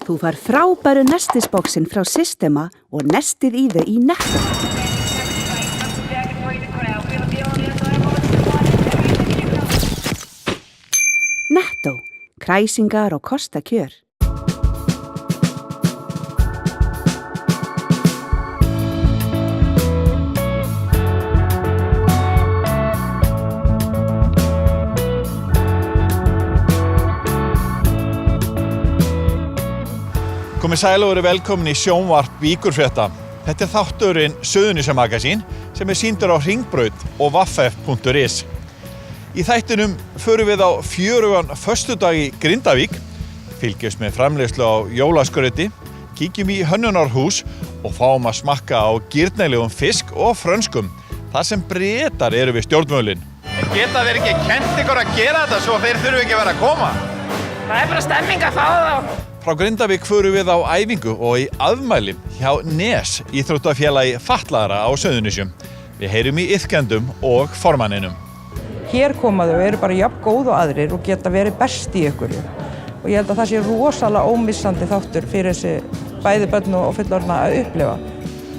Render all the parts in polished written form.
Þú fær frábæru nestisboxin frá Systema og nestið í þau í Netto. Netto, kræsingar og kostakjör. Komið sæl og verið velkomin í sjónvarp Víkurfrétta. Þetta þátturinn Suðurnesjamagasín sem sýndur á Hringbraut og vaff.is. Í þættinum förum við á fjörugan föstudag í Grindavík, fylgjumst með framleiðslu á jólaskrauti, kíkjum í hönnunarhús og fáum að smakka á gírnailegum fisk og frönskum, þar sem Bretar eru við stjórnvölinn. Geta þeir ekki kennt ykkur að gera þetta svo þeir þurfi ekki að vera að koma? Það bara stemming að fá þá. Frá Grindavík förum við á æfingu og í afmæli hjá Nes, íþróttafélagi fatlaðra á Suðurnesjum. Við heyrum í iðkendum og formanninum. Hér koma þau, eru bara jafn góð og aðrir og geta verið best í ykkurju. Og ég held að það sé rosalega ómissandi þáttur fyrir þessi bæði börn og fullorðna að upplifa.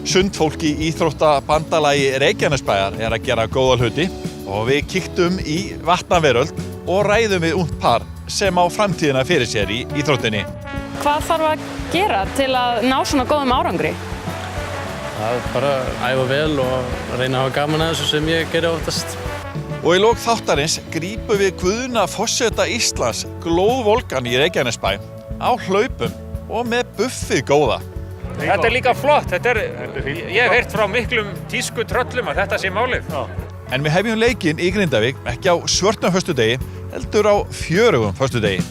Sundfólk í íþróttabandalagi Reykjanesbæjar að gera góða hluti og við kíktum í vatnaveröld og ræðum við ungt par sem á framtíðina fyrir sér í íþróttinni. Hvað þarf að gera til að ná svona góðum árangri? Það bara æfa vel og reyna að hafa gaman að þessu sem ég geri oftast. Og í lok þáttarins grípum við Guðna forseta Íslands glóðvolgan í Reykjanesbæ á hlaupum og með buffið góða. Þetta líka flott, ég hef heyrt frá miklum tísku tröllum að þetta sé málið. En við hefjum leikinn í Grindavík ekki á svörtum föstudegi, heldur á fjörugum föstudegi.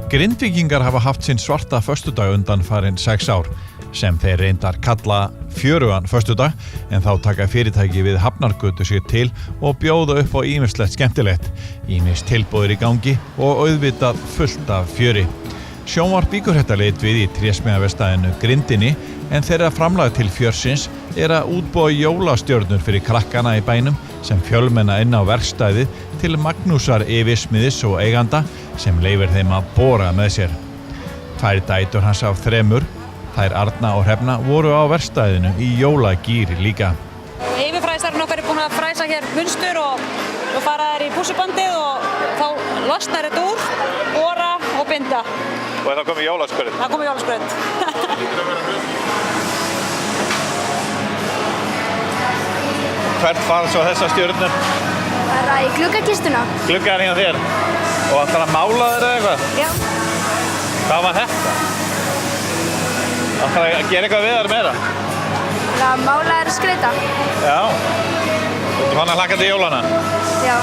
Grindvíkingar hafa haft sinn svarta föstudag undanfarin 6 ár, sem þeir reyndar kalla fjörugan föstudag, en þá taka fyrirtæki við Hafnargötu sér til og bjóða upp á ýmislegt skemmtilegt, ýmis tilboðir í gangi og auðvitað fullt af fjöri. Sjónvarp Víkurfrétta leit við í trésmíðaverkstæðinu Grindinni, en þeirra framlag til fjörsins að útbúa jólastjörnur fyrir krakkana í bænum sem fjölmenna inn á verkstæðið til Magnúsar yfirsmiðis og eiganda sem leyfir þeim að bora með sér. 2 dætur hans af 3, þær Arna og Hrefna, voru á verkstæðinu í jólagíri líka. Yfirfræðistarinn okkar búin að fræsa hér munstur og fara þær í pússubandið og þá losnar þetta úr, bora og binda. Og það komið jólaskraut? Það komið jólaskraut. Hvert fara svo þessar stjörnur? Bara í gluggakistuna. Gluggar hjá þér? Og ætlar að mála þér eða eitthvað? Já. Hvað var þetta? Ætlar að gera eitthvað við þær meira? Að mála þær og skreyta. Já. Þú fann að hlakka til jólana? Já.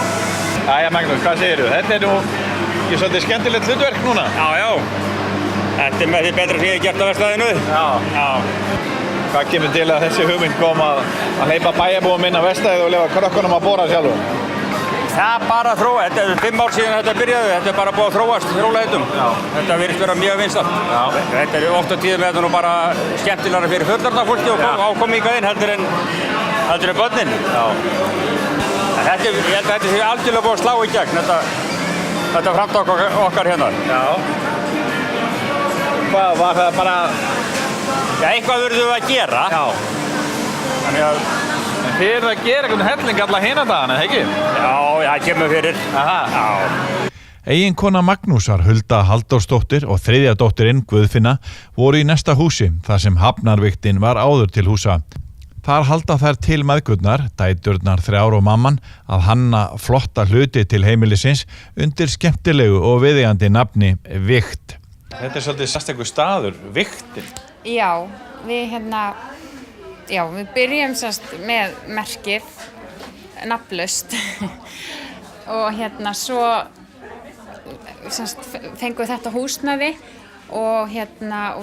Jæja Magnús, hvað segirðu? Þetta nú ekki svolítið skemmtilegt hlutverk núna? Já. Þetta með því betra sem ég hef gert á verkstæðinu. Já. Hvað kemur til að þessi hugmynd kom að hleypa bæjarbúum inn á verkstæðið og leyfa krökkunum að bora sjálfum? Það bara þróa, þetta 5 ár síðan þetta byrjaði, þetta bara búið að þróast rólega. Þetta virðist vera mjög vinsælt. Þetta oft á tíðum þetta nú bara skemmtilegra fyrir fullorðna fólki og ákomi hingað inn heldur en börnin. Ég held að þetta sé algjörlega búið að slá í gegn, þetta framtak okkar hérna. Hvað var það bara? Já, eitthvað verðum við að gera. Þannig að þið eru að gera einhvern helling alla hina dagana, ekki? Já, það kemur fyrir. Eiginkona Magnúsar, Hulda Halldórsdóttir og 3. dóttirinn Guðfinna voru í næsta húsi, þar sem hafnarvigtin var áður til húsa. Þar halda þær til mæðgurnar, dæturnar 3 og mamman, að hanna flotta hluti til heimilisins undir skemmtilegu og viðeigandi nafni Vikt. Þetta svolítið sérstakur staður, Viktin. Já, við byrjum með merkið nafnlaust og svo fengum við þetta húsnæði og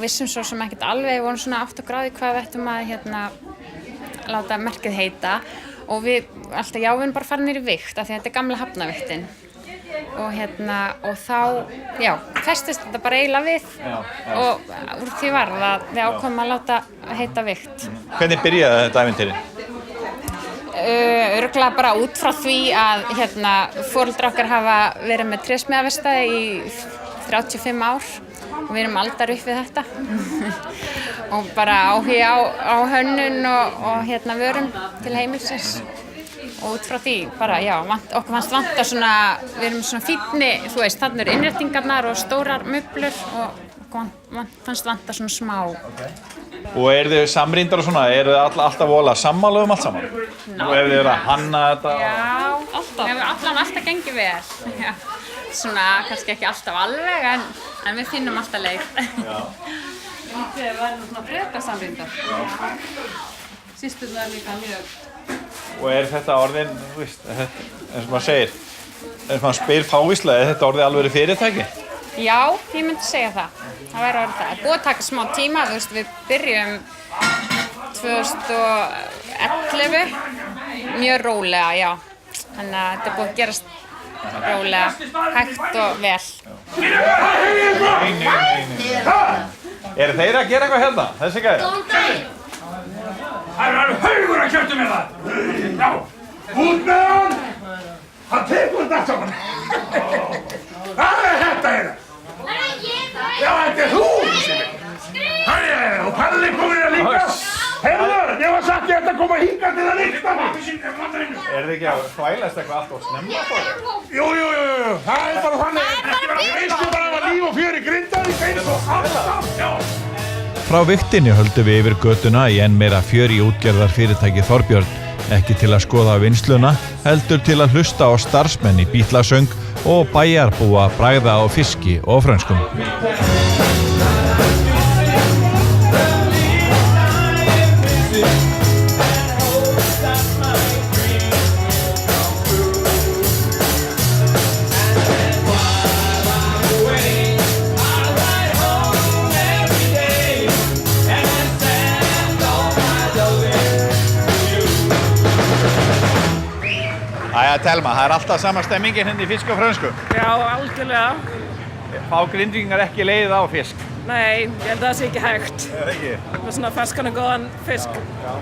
vissum svo sem ekkert alveg, við vorum svona átt á gráði hvað við ættum að láta merkið heita og við erum bara farin í Vikt af því að þetta gamla hafnavigtin. Og þá festist þetta bara eiginlega við og úr því varð að við ákváðum að láta heita Vikt. Hvernig byrjaði þetta ævintýri? Örugglega bara út frá því að foreldrar okkar hafa verið með trésmíðaverkstæði í 35 ár og við erum aldar upp við þetta og bara áhugi á hönnun og vörum til heimilsins og út frá því bara, já, okkur fannst vanta svona, við erum svona fínni, þú veist, þarna eru innréttingarnar og stórar möblur og okkur fannst vanta svona smá. Og þið samrýndar og svona, þið alltaf voðalega sammála allt saman? Og þið að hanna þetta? Já, alltaf. Við hefum alltaf gengið vel. Já. Svona, kannski ekki alltaf alveg, en við finnum alltaf leið. Já. Þið verður svona frekar samrýndar. Systurnar líka mjög. Og þetta orðin, þú veist, eins og maður segir, eins og maður spyr fávíslega, þetta orðið alveg fyrirtæki? Já, ég myndi segja það. Það væri orðið það. Það er búið að taka smá tíma, þú veist, við byrjum 2011, mjög rólega, já. Þannig að þetta er búið að gerast rólega, hægt og vel. Eru þeir að gera eitthvað hérna, þessi gæði? Góðan daginn! Það eru haugur að kjöptu með það! Já, út með hann! Hann tekur þetta saman! Hvað er þetta hérna? Já, þetta er þú! Og Palli komur hérna líka! Heyrðu, ég var sagt ég ætti að koma hingað til að lykta mig! Þið ekki að þvælast eitthvað allt og snemma þá? Jú, það er bara þannig! Ég veistu bara að það var líf og fjör í Grindavík eins og alltaf, já! Frá vigtinni höldum við yfir götuna í enn meira fjör í útgerðarfyrirtæki Þorbjörn, ekki til að skoða vinnsluna, heldur til að hlusta á starfsmenn í bítlasöng og bæjarbúa bragða á fiski og frönskum. Telma, það er alltaf sama stemmingin hérna í fisk og frönsku. Já, algjörlega. Fá Grindvíkingar ekki leið á fisk? Nei, ég held að það sé ekki hægt. Ekki? Með svona ferskan og góðan fisk.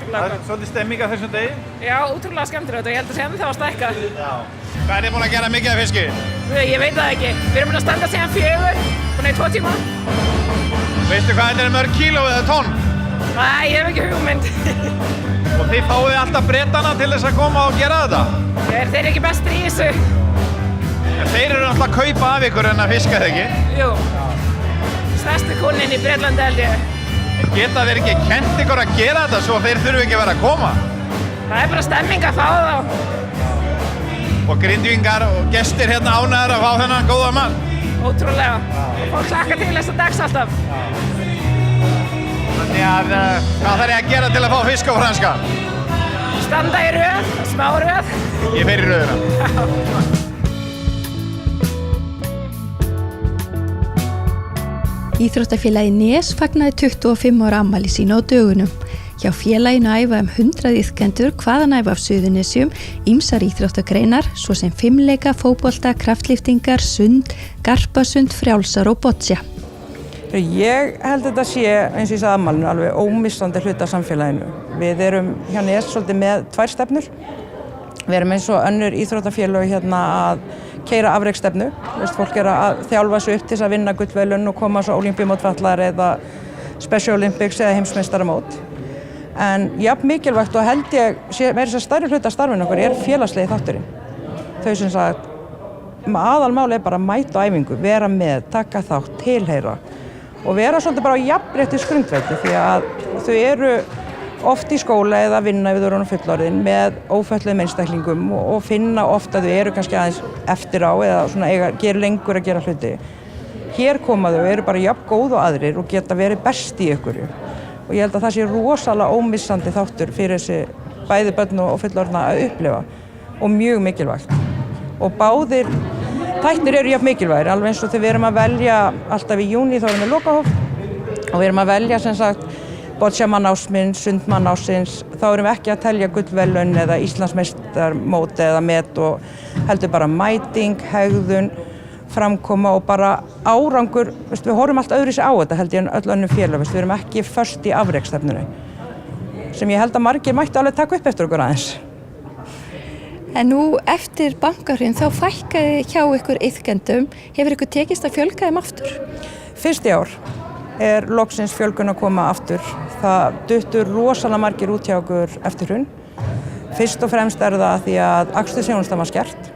Það er svolítið stemming að þessum degi? Já, útrúlega skemmtilegt og ég held að sé ennþá að stækka. Já. Hvað er þið búin að gera mikið af fiski? Ég veit það ekki. Við erum búin að standa síðan 4, búin í 2 tíma. Veistu hvað þetta er mörg kíló eða tonn? Nei, ég hef ekki hugmynd. Og þið fáið alltaf Bretana til þess að koma og gera þetta? Þeir eru ekki bestir í þessu. Þeir eru alltaf að kaupa af ykkur en að fiska, eða ekki? Jú. Stærsti kúnninn í Bretlandi held ég. En geta þeir ekki kennt ykkur að gera þetta svo þeir þurfi ekki að vera að koma? Það er bara stemming að fá þá. Og Grindvíkingar og gestir hérna ánægðir að fá þennan góða mann? Ótrúlega. Fólk hlakkar til þessa dags alltaf. Þannig að, hvað þarf ég að gera til að fá fisk á franska? Standa í röð, smá röð. Ég fer í röðuna. Íþróttafélagið Nes fagnaði 25 ára afmæli sínu á dögunum. Hjá félaginu æfa 100 iðkendur hvaðan æfa af Suðurnesjum, ýmsar íþróttagreinar, svo sem fimleika, fótbolta, kraftliftingar, sund, garpasund, frjálsar og boccia. Ég held þetta sé, eins og ég sagði afmælinu, alveg ómissandi hluti af samfélaginu. Við erum hjá Nes svolítið með 2 stefnur. Við erum eins og önnur íþróttafélög hérna að keyra afreksstefnu. Fólk er að þjálfa sig upp til þess að vinna gullverðlaun og koma svo ólympíumótvallar eða Special Olympics eða heimsmeistaramót. En jafn mikilvægt og held ég verið þess að stærri hluti af starfinu okkur er félagslegi þátturinn. Þau sem sagt, aðalmáli er bara að mæta á æfingu, vera með, taka þátt, tilheyra og vera svolítið bara á jafnréttisgrundvelli því að þau eru oft í skóla eða vinna ef þau eru fullorðin með ófötluðum einstaklingum og finna oft að þau eru kannski aðeins eftir á eða svona gera lengur að gera hluti. Hér koma þau, eru bara jafn góð og aðrir og geta verið best í ykkur. Og ég held að það sé rosalega ómissandi þáttur fyrir þessi bæði börn og fullorðna að upplifa og mjög mikilvægt. Og báðir þættir eru jafn mikilvægir, alveg eins og þegar við erum að velja alltaf í júní þá erum við lokahóf og við erum að velja sem sagt bocciamann ásins, sundmann ásins, þá erum við ekki að telja gullverðlaun eða Íslandsmeistarmót eða met og heldur bara mæting, hegðun, framkoma og bara árangur, við horfum allt öðruvísi á þetta held ég en öll önnur félög, við erum ekki föst í afreksstefnunni sem ég held að margir mættu alveg taka upp eftir okkur aðeins. En nú eftir bankahrun þá fækkaði hjá ykkur iðkendum. Hefur ykkur tekist að fjölga þeim aftur? Fyrst í ár loksins fjölgun að koma aftur. Það duttur rosalega margir út hjá okkur eftir hrun. Fyrst og fremst það því að akstursþjónustan var skert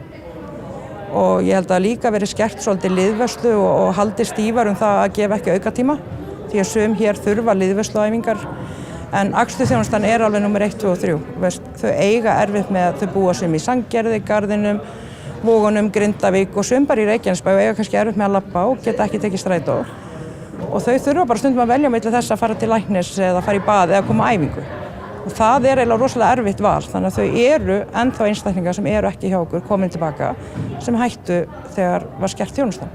og ég held að líka verið skert svolítið liðvörslu og haldið stífar það að gefa ekki aukatíma því að sum hér þurfa liðvörsluæfingar en akstursþjónustan alveg númer 1, 2 og 3. Þau eiga erfitt með að þau búa sum í Sandgerði, Garðinum, Vogunum, Grindavík og sum bara í Reykjanesbæ og eiga kannski erfitt með að labba og geta ekki tekið strætó. Og þau þurfa bara stundum að velja milli þess að fara til læknis eða fara í bað eða koma á æfingu. Og það eiginlega rosalega erfitt val, þannig að þau eru ennþá einstaklingar sem eru ekki hjá okkur komin tilbaka sem hættu þegar var skert þjónustan.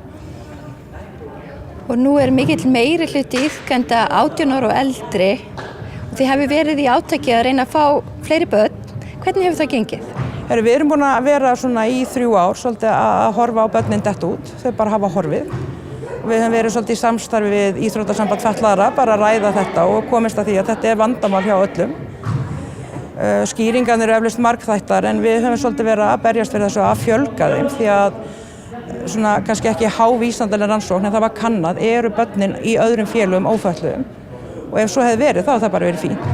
Og nú mikill meiri hluti iðkenda 18 ára og eldri og þið hafi verið í átaki að reyna að fá fleiri börn. Hvernig hefur það gengið? Við erum búin að vera svona í 3 ár svolítið að horfa á börnin detta út, þau bara hafa horfið. Við höfum verið svolítið í samstarfi við Íþróttasamband fatlaðra bara að ræða þetta og komist að því að þetta vandamál hjá öllum. Skýringarnir eflaust margþættar en við höfum svolítið verið að berjast fyrir þessu að fjölga þeim því að svona kannski ekki hávísandalega rannsókn en það var kannað börnin í öðrum félögum ófötluðum og ef svo hefði verið þá það bara verið fínt.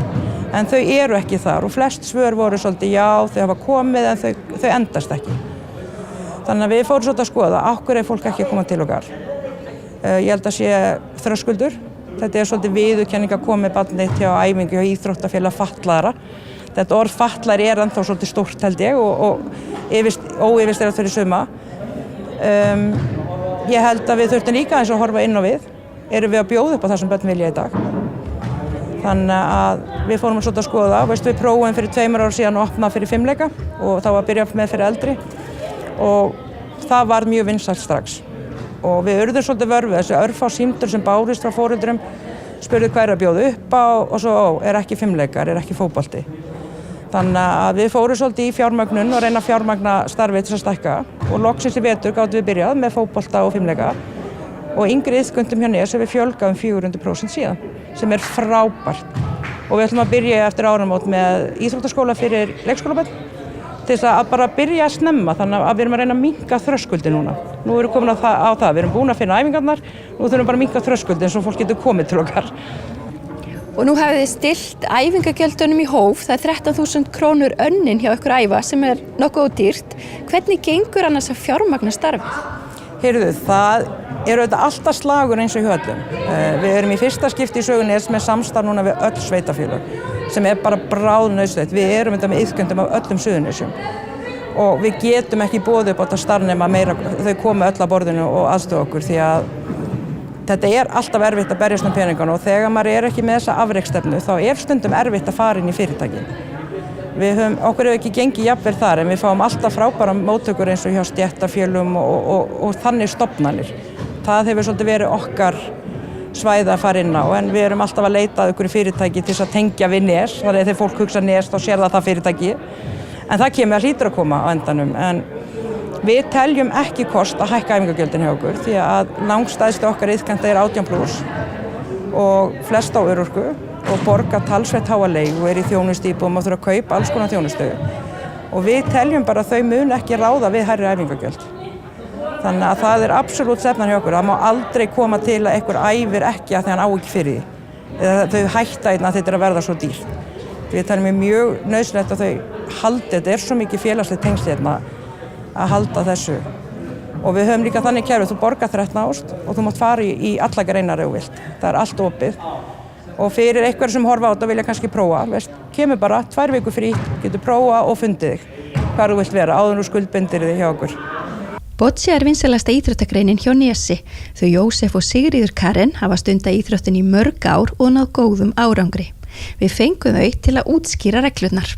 En þau eru ekki þar og flest svör voru svolítið já þau hafa komið en þau endast ekki. Þannig að við fórum svolítið að skoða af hverju fólk ekki að koma til okkar. Ég held að sé þröskuldur. Þetta svolítið viðurkenning að koma með barnið hjá æfingu hjá íþróttafélag fatlaðra. Þetta orð fatlaðir ennþá svolítið stórt held ég og óyfirstyrkt fyrir suma. Ég held að við þurftum líka eins og horfa inn á við. Erum við að bjóða upp á það sem börn vilja í dag? Þannig að við fórum svolítið að skoða. Við prófum fyrir 2 ára síðan og opna fyrir 5 leika og þá að byrja með fyrir eldri. Og það var mjög vinsælt strax. Og við urðum svolítið vörfið þessu örfá símtöl sem bárust frá foreldrum, spurðu hvað að bjóða upp á og svo ekki 5 leikar, ekki fótbolti. Þannig að við fórum svolítið í fjármögnun og reyna að fjármagna starfið til að stækka og loksins í vetur gátum við byrjað með fótbolta og 5 leika og yngri iðkendum hjá Nes við fjölgað 400% síðan sem frábært og við ætlum að byrja eftir áramót með íþróttaskóla fyrir leikskólabörn til þess að bara byrja að snemma þannig að við erum að reyna að minnka þröskuldin núna. Nú erum við komin á það, við erum búin að finna æfingarnar, nú þurfum bara að minnka þröskuldin svo fólk getur komið til okkar. Og nú hafið þið stillt æfingagjöldunum í hóf, það 13.000 krónur önnin hjá ykkur æfa sem nokkuð ódýrt. Hvernig gengur annars að fjármagna starfið? Heyrðu, það auðvitað alltaf slagur eins og hjá öllum. Við erum í fyrsta skipti í sögu Nes með samstarf núna við öll sveitarfélög sem bara bráðnauðsynlegt. Við erum þetta með iðkendum af öllum Suðurnesjum og við getum ekki boðið upp á þetta starfnema meira, þau komu öll að borðinu og aðstoða okkur því að þetta alltaf erfitt að berjast peningana og þegar maður ekki með þessa afreksstefnu þá stundum erfitt að fara inn í fyrirtæki. Okkur hefur ekki gengið jafnvel þar en við fáum alltaf frábæra móttökur eins og hjá stéttarfélögum og þannig stofnanir. Það hefur svolítið verið okkar svæði að fara inn á en við erum alltaf að leita að ykkur fyrirtæki til þess að tengja við Nes, þannig að þegar fólk hugsa Nes þá sér það fyrirtæki. En það kemur hlýtur að koma á endanum en við teljum ekki kost að hækka æfingagjöldin hjá okkur því að langstæðstu okkar iðkenda 18+ og flest á örorku og borga talsvert háa leigu og í þjónustuíbúðum og þurfa að kaupa alls konar þjónustu og við teljum bara að þau mun ekki ráða við hærri æfingagjöld. Þannig að það absolutt stefnan hjá okkur. Það má aldrei koma til að einhver æfir ekki að því hann á ekki fyrir því. Eða þau hætta að þetta að verða svo dýrt. Við teljum mjög nauðsynlegt að þau haldi, þetta svo mikið félagslegt tengsl að halda þessu. Og við höfum líka þannig kerfi, þú borgar 13.000 og þú mátt fara í alla greinar ef þú vilt. Það allt opið. Og fyrir einhver sem horfa á þetta vilja kannski prófa, kemur bara 2 vikur frí, getur prófa og fundið þig hvar þú vilt vera áður og skuldbindir þig hjá okkur. Boccia vinsælasta íþróttagreinin hjá Nesi. Þau Jósef og Sigríður Karen hafa stundað íþróttin í mörg ár og náð góðum árangri. Við fengum þau til að útskýra reglurnar.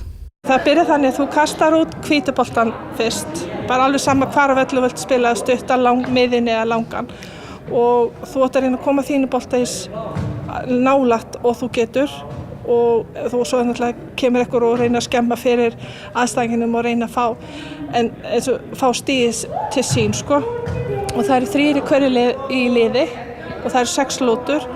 Það byrjar þannig að þú kastar út hvítuboltan fyrst, bara alveg sama hvar á velli þú vilt spila, stutta, miðin eða langan og þú átt að reyna að koma þínu bolta nálægt og þú getur og þú svo náttúrulega kemur ekkur og reyna að skemma fyrir aðstæðinginum og reyna að fá stigið til sín og það eru 3 í hverju í liði og það eru 6 lútur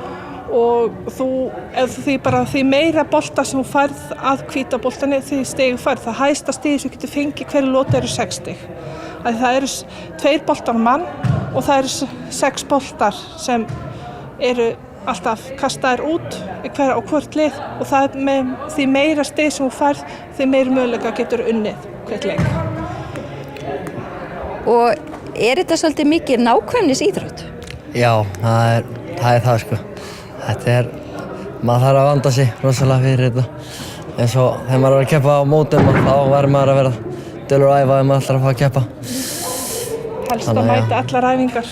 og því meira bolta sem þú færð að hvíta boltanni því stig færð. Það hæsta stig sem þú getur fengið hverju lotu eru 6 stig. Það eru 2 boltar á mann og það eru 6 boltar sem eru alltaf kastaðir út á hvort lið og það með því meira stig sem þú færð því meira möguleika getur unnið hvert leik. Og þetta svolítið mikið nákvæmnis íþrótt? Já, það er það sko. Maður þarf að vanda sig rosalega fyrir þetta. Eins og þegar maður er að keppa á mótum þá verður maður að vera duglegur að æfa ef maður ætlar að fá að keppa. Helst að mæta allar æfingar.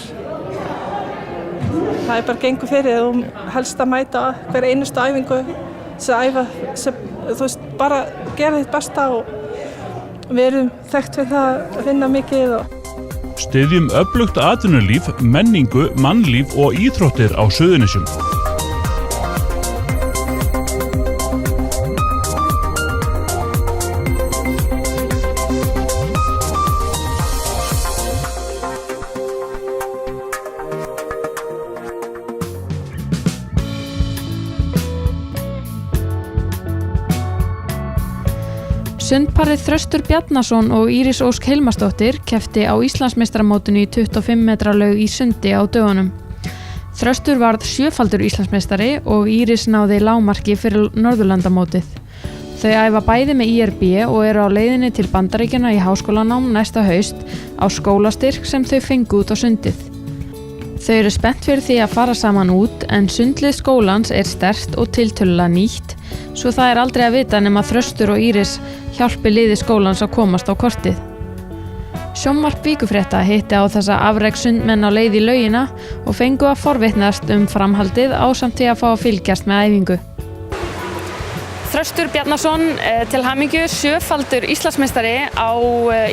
Það er bara gengur fyrir þú helst að mæta hver einustu æfingu sem æfa, bara gera þitt besta og við erum þekkt fyrir það að vinna mikið. Styðjum öflugt atvinnulíf, menningu, mannlíf og íþróttir á Suðurnesjum. Sundparið Þröstur Bjarnason og Íris Ósk Hilmarsdóttir keppti á Íslandsmeistaramótinu í 25 metra laug í sundi á dögunum. Þröstur varð 7-faldur Íslandsmeistari og Íris náði lágmarki fyrir Norðurlandamótið. Þau æfa bæði með IRB og eru á leiðinni til Bandaríkjanna í háskólanám næsta haust á skólastyrk sem þau fengu út á sundið. Þau eru spennt fyrir því að fara saman út en sundlið skólans er sterkt og tiltölulega nýtt svo það er aldrei að vita nema Þröstur og Íris hjálpi liði skólans að komast á kortið. Sjónvarp Víkufrétta hitti á þessa afrekssundmenn á leið í laugina og fengu að forvitnast framhaldið ásamt því að fá að fylgjast með æfingu. Þröstur Bjarnason, til hamingju 7-faldur Íslandsmeistari á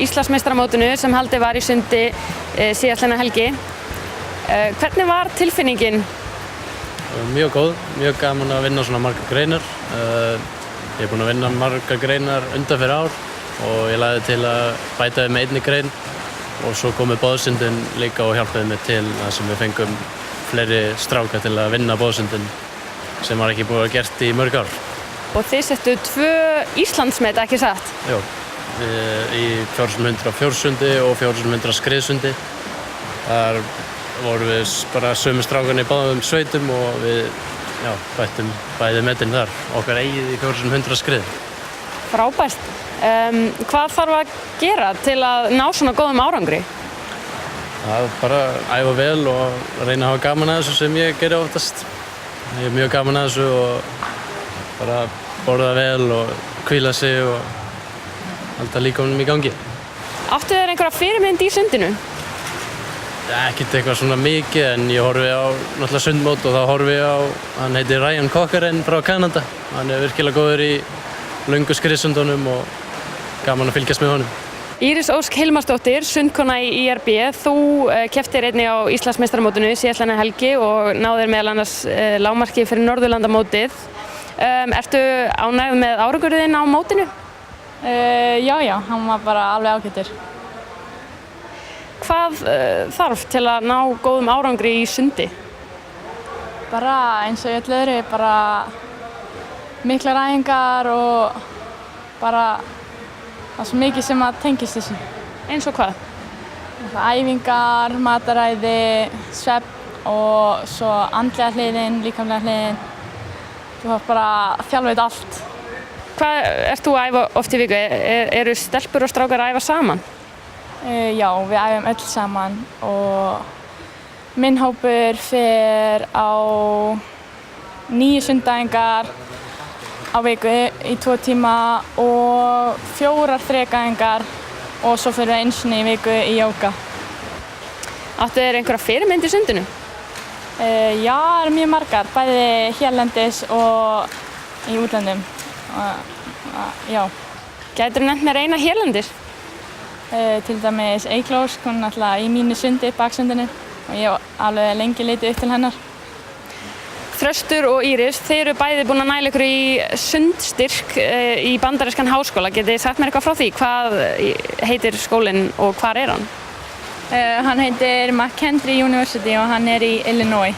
Íslandsmeistaramótinu sem haldið var í sundi síðastliðna helgi. Hvernig var tilfinningin? Mjög góð, mjög gaman að vinna svona margar greinar. Ég er búinn að vinna margar greinar undanfarið ár og ég lagði til að bæta við með einni grein og svo komið boðsundin líka og hjálpaði mig til það sem við fengum fleiri stráka til að vinna boðsundin sem var ekki búið að gert í mörg ár. Og þið settu 2 Íslandsmet, ekki satt? Jú, í 400 fjórsundi og 400 skriðsundi. Þar vorum við bara sömu strákan í báðum sveitum og við bættum bæði metin þar, okkar eigið í 400 skrið. Frábært. Hvað þarf að gera til að ná svona góðum árangri? Það er bara að æfa vel og reyna að hafa gaman að þessu sem ég geri oftast. Ég er mjög gaman að þessu og bara borða vel og hvíla sig og halda líkamanum í gangi. Áttu þér einhverja fyrirmynd í sundinu? Ekkert eitthvað svona mikið en ég horfi á náttúrulega sundmót og þá horfi ég á, hann heitir Ryan Cochran frá Kanada. Hann er virkilega góður í löngu skriðsundunum og gaman að fylgjast með honum. Íris Ósk Hilmarsdóttir, sundkona í IRB, þú kepptir einnig á Íslandsmeistaramótinu síðastliðna helgi og náðir meðal annars lágmarki fyrir Norðurlandamótið. Ertu ánægð með árangurinn á mótinu? Já, hann var bara alveg ágætur. Hvað þarf til að ná góðum árangri í sundi? Bara eins og í öllu öðru, bara miklar æfingar og bara það er svo mikið sem að tengist þessu. Eins og hvað? Æfingar, mataræði, svefn og svo andlega hliðin, líkamlega hliðin. Þú þarf bara að þjálfa þetta allt. Hvað ert þú að æfa oft í viku? Eru stelpur og strákar að æfa saman? Já, við æfum öll saman og minn hópur fer á 9 sundæfingar á viku í 2 tíma og 4 þrekæfingar og svo fyrir við einu sinni í viku í jóga. Áttu þér einhverja fyrirmynd í sundinu? Já, það eru mjög margar, bæði hérlendis og í útlöndum. Já. Gætirðu nefnt mér eina hérlendis? Til dæmis Eyglós, hún er alltaf í mínu sundi, baksundinu og ég hef alveg lengi litið upp til hennar. Þröstur og Íris, þeir eru bæði búin að næla ykkur í sundstyrk í bandarískan háskóla. Getið þið sagt mér eitthvað frá því? Hvað heitir skólinn og hvar er hann? Hann heitir McKendree University og hann er í Illinois.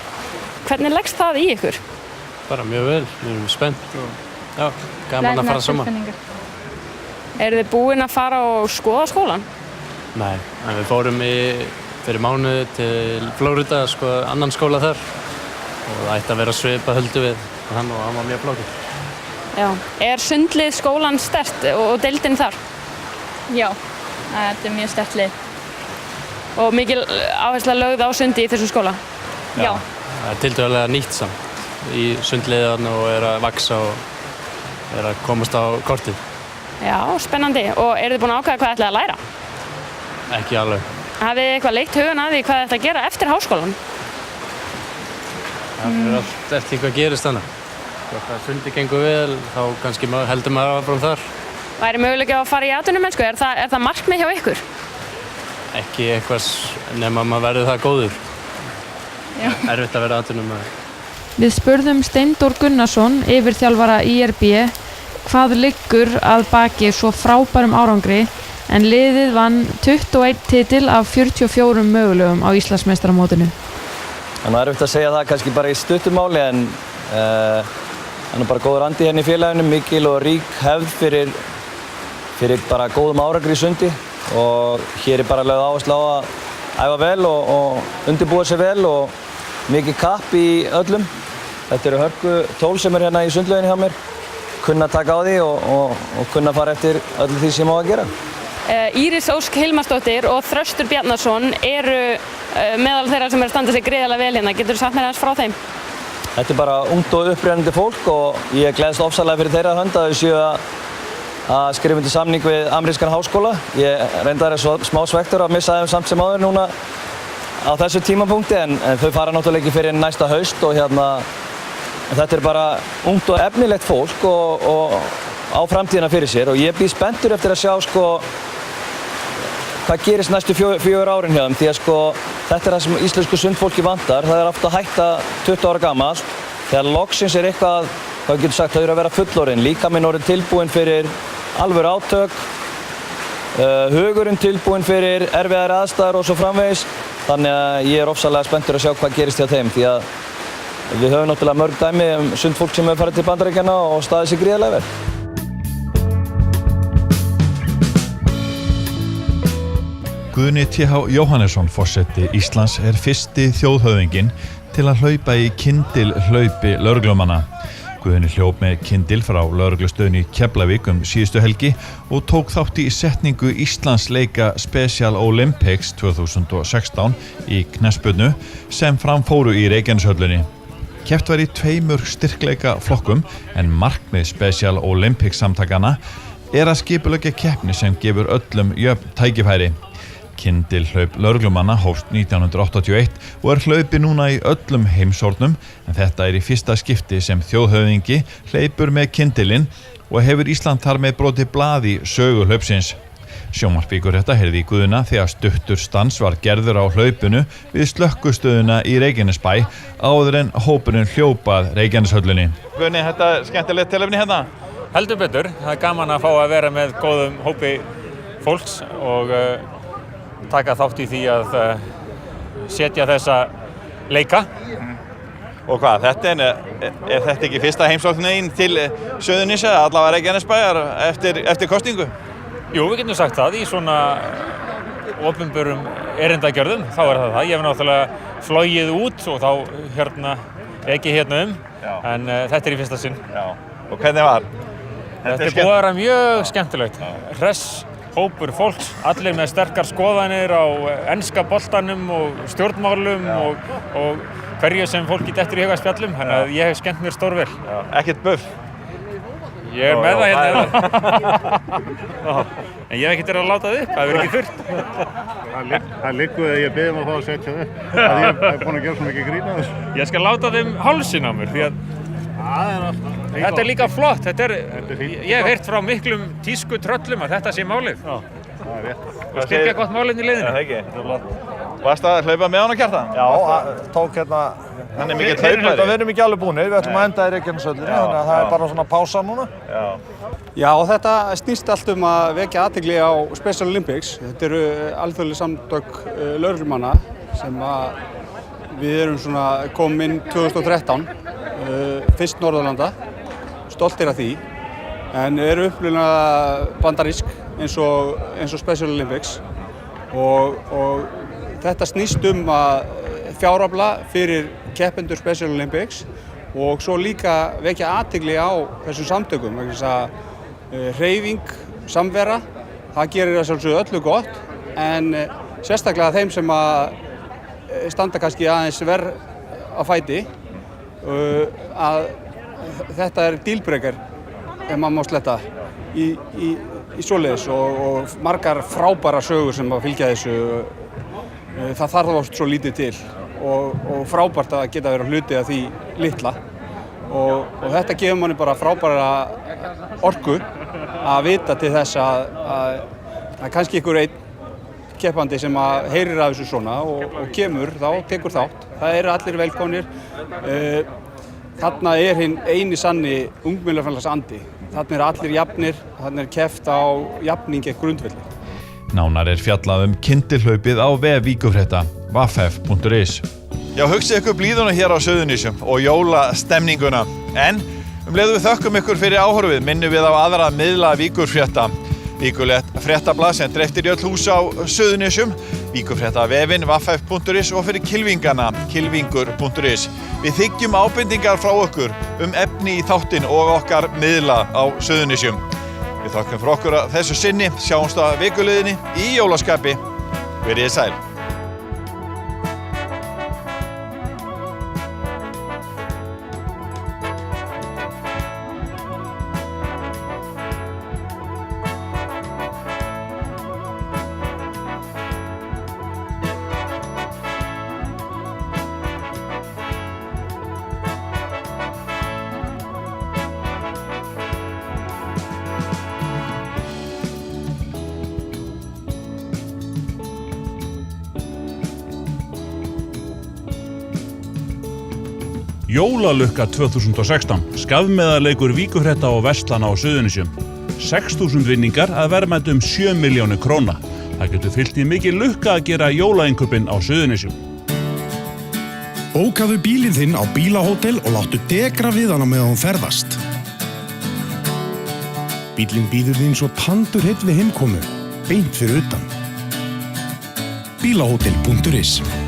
Hvernig leggst það í ykkur? Bara mjög vel, við erum spennt og já, gaman að fara saman. Eru þið búin að fara og skoða skólan? Nei, en við fórum fyrir mánuði til Flórída að skoða annan skóla þar og það ætti að vera svipa höldu við hann og hann var mjög flókið. Já. Er sundlið skólan sterkt og deildin þar? Já, þetta mjög sterkt lið. Og mikil áhersla lögð á sundi í þessum skóla? Já. Það er tiltölulega nýtt samt í sundliðan og að vaksa og að komast á kortið. Já, spennandi. Og eru þið búin að ákveða hvað ætlið að læra? Ekki alveg. Hafið þið eitthvað leitt hugun að því hvað þetta að gera eftir háskólan? Það fyrir allt eftir hvað gerist þannig. Hvort það sundi gengur vel, þá kannski heldur maður áfram þar. Væri möguleiki á að fara í atvinnumennsku? Er það markmið hjá ykkur? Ekki eitthvað nema maður verður það góður. Já. Erfitt að vera atvinnumaður. Við spurðum Steindór Gunnarsson, yfirþjálfara IRB, hvað liggur að baki svo frábærum árangri en liðið vann 21 titil af 44 mögulegum á Íslandsmeistaramótinu. Það er erfitt að segja það kannski bara í stuttumáli en það er bara góður andi hérna í félaginu, mikil og rík hefð fyrir bara góðum árangri í sundi og hér er bara lögð áherslu á að æfa vel og undirbúa sig vel og mikið kapp í öllum. Þetta eru hörku tól sem er hérna í sundlauginni hjá mér, kunna taka á því og kunna fara eftir öllu því sem á að gera. Íris Ósk Hilmarsdóttir og Þröstur Bjarnason eru meðal þeirra sem eru að standa sig gríðarlega vel hérna. Getur þú sagt mér aðeins frá þeim? Þetta er bara ungt og upprennandi fólk og ég gleðst ofsalega fyrir þeirra hönd að þau séu að skrifa undir samning við amerískan háskóla. Ég reyndar svo smá svektur að missa þeim samt sem áður núna á þessu tímapunkti en þau fara náttúrulega ekki fyrir næsta haust og þetta er bara ungt og efnilegt fólk og á framtíðina fyrir sér og ég býð spenntur eftir að sjá hvað gerist næstu 4 árin hjá þeim því að þetta er það sem íslensku sundfólki vantar. Það er ofta að hætta 20 ára gamalt. Þegar loksins er eitthvað, hvað getur sagt, þau eru að vera fullorðin. Líkaminn orðinn tilbúinn fyrir alvöru átök, hugurinn tilbúinn fyrir erfiðar aðstæður og svo framvegis. Þannig að ég er ofsalega spenntur að sjá hvað gerist hjá þeim því að við höfum náttúrulega mörg dæmi sundfólk sem hefur farið til Bandaríkjanna og staðið sig gríðarlega vel. Guðni T.H. Jóhannesson, forseti Íslands, er fyrsti þjóðhöfðinginn til að hlaupa í kyndilhlaupi lögreglumanna. Guðni hljóp með kyndil frá lögreglustöðinni í Keflavík síðustu helgi og tók þátt í setningu Íslandsleika Special Olympics 2016 í knattspyrnu sem framfóru í Reykjaneshöllinni. Keppt var í 2 styrkleika flokkum en markmið Special Olympics samtakana er að skipuleggja keppni sem gefur öllum jöfn tækifæri. Kyndilhlaup lögreglumanna hófst 1981 og er hlaupi núna í öllum heimshornum en þetta er í fyrsta skipti sem þjóðhöfðingi hleypur með kyndilinn og hefur Ísland þar með brotið blað í sögu hlaupsins. Sjónvarpíkur þetta heyrði í Guðna þegar stuttur stans var gerður á hlaupinu við slökkvistöðina í Reykjanesbæ áður en hópurinn hljópað Reykjaneshöllinni. Guðni, þetta er skemmtilegt tilefni hérna? Heldur betur, það er gaman að fá að vera með góðum hópi fólks og taka þátt í því að setja þessa leika. Og hvað, er þetta ekki fyrsta heimsóknin til Suðurnesja, allavega Reykjanesbæjar eftir kosningu? Jú, við getum sagt það í svona opinberum erindagjörðum, þá er það. Ég hef náttúrulega flogið út og þá ekki hérna en þetta er í fyrsta sinn. Já. Og hvernig var? Þetta er búið að vera mjög skemmtilegt. Hress hópur fólks, allir með sterkar skoðanir á enska boltanum og stjórnmálum og hverju sem fólki dettur í huga spjallum, þannig að ég hef skemmt mér stórvel. Ekkert buff? Ég er með það hérna. En ég hef ekkert verið að láta það upp, það hefur ekki þurft. Það liggur að ég beði um að fá að setja það upp, að ég hef búin að gera svo mikið grín að þessu. Ég skal láta þeim hálsinn á mér, því að þetta er líka flott. Ég hef heyrt frá miklum tísku tröllum að þetta sé málið. Já, það er rétt. Og styrkja gott málið í leiðinu. Það ekki. Varst að hlaupa með hann á Kjartan? Já, tók hérna. Hann er mikill hlaupari. Við erum ekki alveg búnir, við ætlum að enda í Reykjaneshöllinni, þannig að það er bara svona pása núna. Já, þetta snýst allt að vekja athygli á Special Olympics. Þetta eru alþjóðleg samtök lögreglumanna sem við erum svona komin inn 2013 fyrst Norðurlanda, stoltir af því, en eru upprunalega bandarísk eins og Special Olympics og þetta snýst að fjárafla fyrir keppendur Special Olympics og svo líka vekja athygli á þessum samtökum, vegna þess að hreyfing, samvera, það gerir að sjálfsögðu öllu gott, en sérstaklega þeim sem að standa kannski aðeins verr á fæti, að þetta dealbreaker ef maður má sletta í svoleiðis og margar frábærar sögur sem að fylgja þessu, það þarf oft svo lítið til og frábært að geta verið hluti af því litla og þetta gefur manni bara frábæra orku að vita til þess að kannski einhver einn keppandi sem að heyrir af þessu svona og kemur þá, tekur þátt. Það eru allir velkomnir. Þarna hinn eini sanni ungmennafélags andi. Þarna allir jafnir, þarna keppt á jafningi grundvelli. Nánar fjallað kyndilhlaupið á vef Víkurfrétta, vaff.is. Já, hugsið ykkur blíðuna hér á Suðurnesjum og jólastemninguna. En leið við þökkum ykkur fyrir áhorfið, minnum við á aðra miðla Víkurfrétta. Víkurlegt fréttablað sem dreiftir í öll hús á Suðurnesjum, Víkurfréttavefinn, vaff.is og fyrir kylfingana, kylfingur.is. Við þiggjum ábendingar frá okkur efni í þáttinn og okkar miðla á Suðurnesjum. Við þökkum fyrir okkur að þessu sinni, sjáumst að vikuliðinni í jólaskapi. Verið sæl. Jólalukka 2016, skafmeðaleikur Víkurfrétta og verslana á Suðurnesjum. 6.000 vinningar að verðmæti 7 milljónir króna. Það getur fylgt í mikil lukka að gera jólainkaupin á Suðurnesjum. Bókaðu bílinn þinn á bílahótel og láttu degra við hana meðan hún ferðast. Bílinn bíður þín svo tandur heill við heimkomu, beint fyrir utan. Bílahótel.is